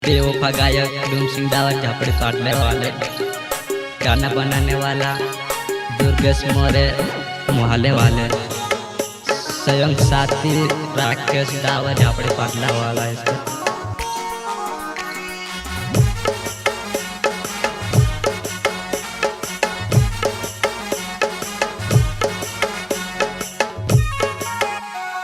बेवफा गायक डूम सिंह दावत झापड़ी पाटले वाले, गाना बनाने वाला दुर्गेश मोरे मोहल्ले वाले, स्वयं साथी राकेश दावत झापड़ी पाटला वाला है।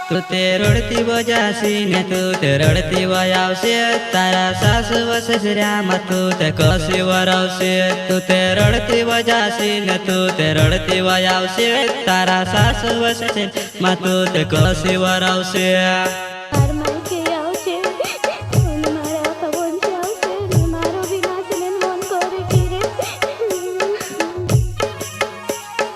तू ते रडती बजासी ने तू ते रडती वयावशे, तारा सासू व ससऱ्यामा तू ते कशी वरावशे। तू ते रडती बजासी ने तू ते रडती वयावशे, तारा सासू व ससऱ्यामा तू ते कशी वरावशे।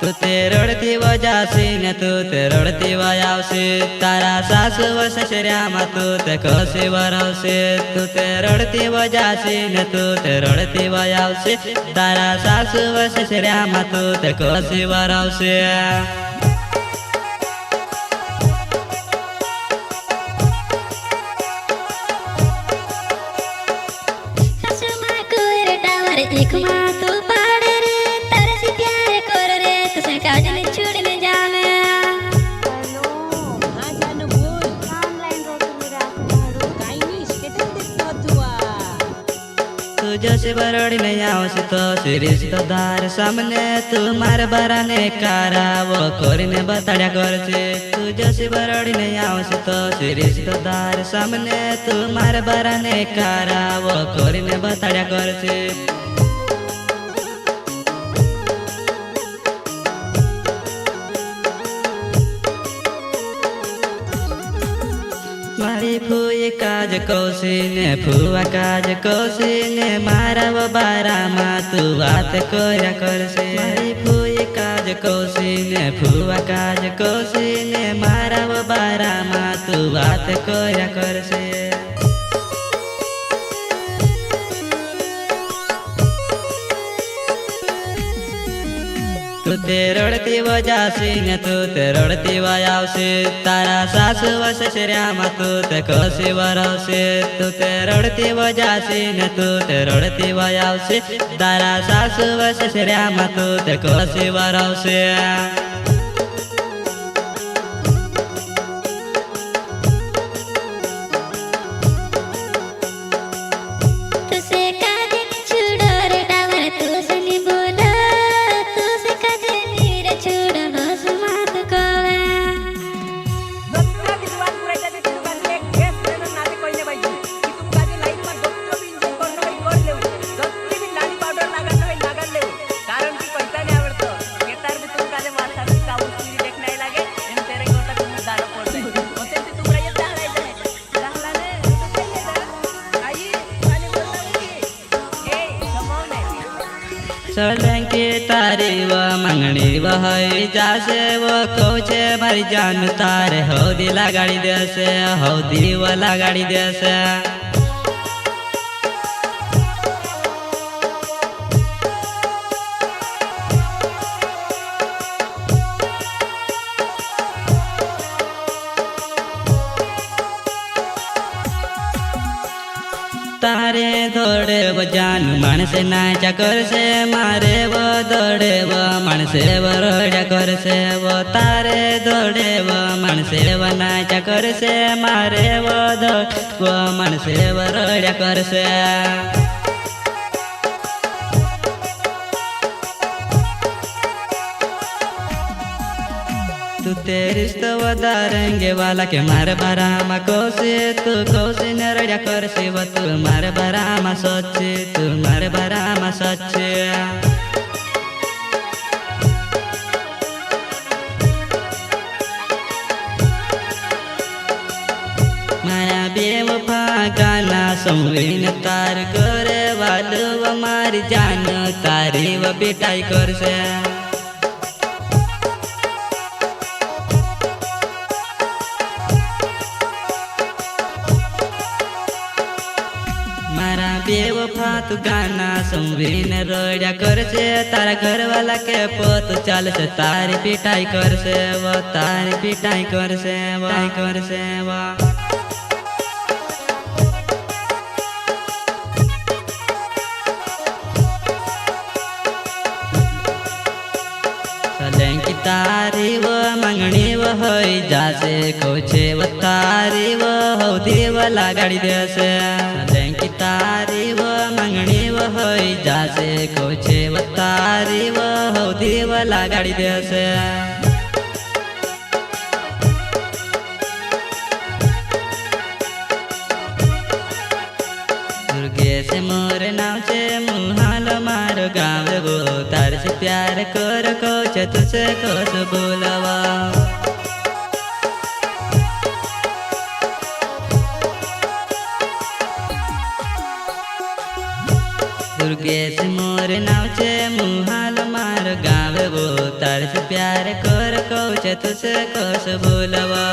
तू ते रडती वजासी ने तू ते रडती वयावशे, तारा सासू व ससऱ्यामा तू ते कशी वरावशे। तू ते रडती वजासी ने तू ते रडती वयावशे, तारा सासू व ससऱ्यामा तू ते कशी वरावशे। एक तू पाड़े रे तरसी प्यार कर रे तुसे काजल छुड़ने जावे। हेलो हां जानू बोल ऑनलाइन रोतुनी राखवाडू काई नी स्केटिंग दिसतो तुआ। तू जैसे बरड़ी में आवसे तो रिश्तेदार सामने तू मार बराने कारा वो कोरिने बताड़ा करछे। तू जैसे बरड़ी में आवसे तो रिश्तेदार सामने तू मार बराने कारा वो कोरिने बताड़ा करछे। मारी फूई काज कौशीने फुआ काज कौशीने मारा वो बारामा तू बात कोया करसे। मारी फूई काज कौशीने फुआ काज कौशीने मारा वो बारामा तू बात कोया करसे। तू ते रडती वजासी ने तू ते रडती वयावशे, तारा सासू व ससऱ्यामा तू ते कशी वरावशे। तू ते रडती वजासी ने तू ते रडती वयावशे, तारा सासू व ससऱ्यामा तू ते कशी वरावशे। तुसे काजे छुड़ो रे डावर तुसे नी बोला, तुसे काजे नीरे छुड़ो बस मात कोवे। दत्तूला विद्वान पुरायचा ते तुकाने एक घेस देणं नाते कोईने पाहिजे की तुमकाजे लाईफ मा दत्तू बिंजू करणं काही कर लेऊ दत्तूली बी लाली पावडर लागायला काही लागायला लेऊ कारण की पैसाने आवडतं केतार बी तुमकाजे मारसाची काऊस पिरी देख नाही लागे एम तेरे कोटा तुम दारू पडते होते ते तुमरा येत दाखलायचं आहे दाखलाने तो काही ना आई खाली बोलता की ए कमावणे सोलंकी तारी व मंगनी वही जासे वो कौचे मारी जान तारे हौदी लगाड़ी देसे हौदी व लगाड़ी देसे। तारे दौड़े वो जान मानसे नाचा करसे, मारे वो दौड़े वो मानसे वो रोड़ा करसे। वो तारे दौड़े वो मानसे वो नाचा करसे, मारे वो दौड़े वो मानसे वो रोड़ा करसे। तू ते रिश्तो वधारेंगे वाला के मारे बारामा कोसे, तू कोसे न रड़ा करसे वो तू मारे बारामा सोचे, तू मारे बारामा सोचे। माया बेवफा गाना संवीन तार करे वालू व मारी जान तारी व बेटाई करसे। मारा बेवफा तू गाना संवीन रोड़ा करसे, तारा घर वाला के पोत चाल से तारी पिटाई करसे वो तारी पिटाई करसे वो। जासे कोचे व तारी व हो देवला गाडी देसे लेंकी तारी व मंगणी व होई जासे कोचे व तारी व हो देवला गाडी देसे दुर्गे मोर नाव से मुहाल मार गाँव गो तार से प्यार कर कोच तुझसे कोस बोलवा दुर्गे मोर नाव से मुहाल मार गाँव गो तार से प्यार कर कोच तुझसे कोस बोलवा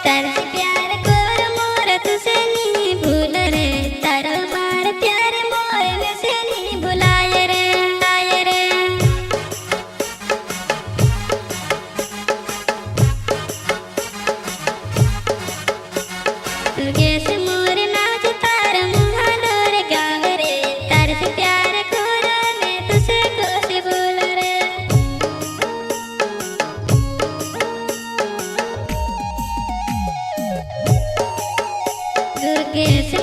तार से प्यार कर मोर तुझसे नहीं भूल रे तार मार प्यार मोर से नहीं भुलाय रे आय रे दुर्गे से मोर नाच तार मुहालोर गाँव रे तार से प्यार कर मैं तुझसे कोस बोल रे दुर्गे से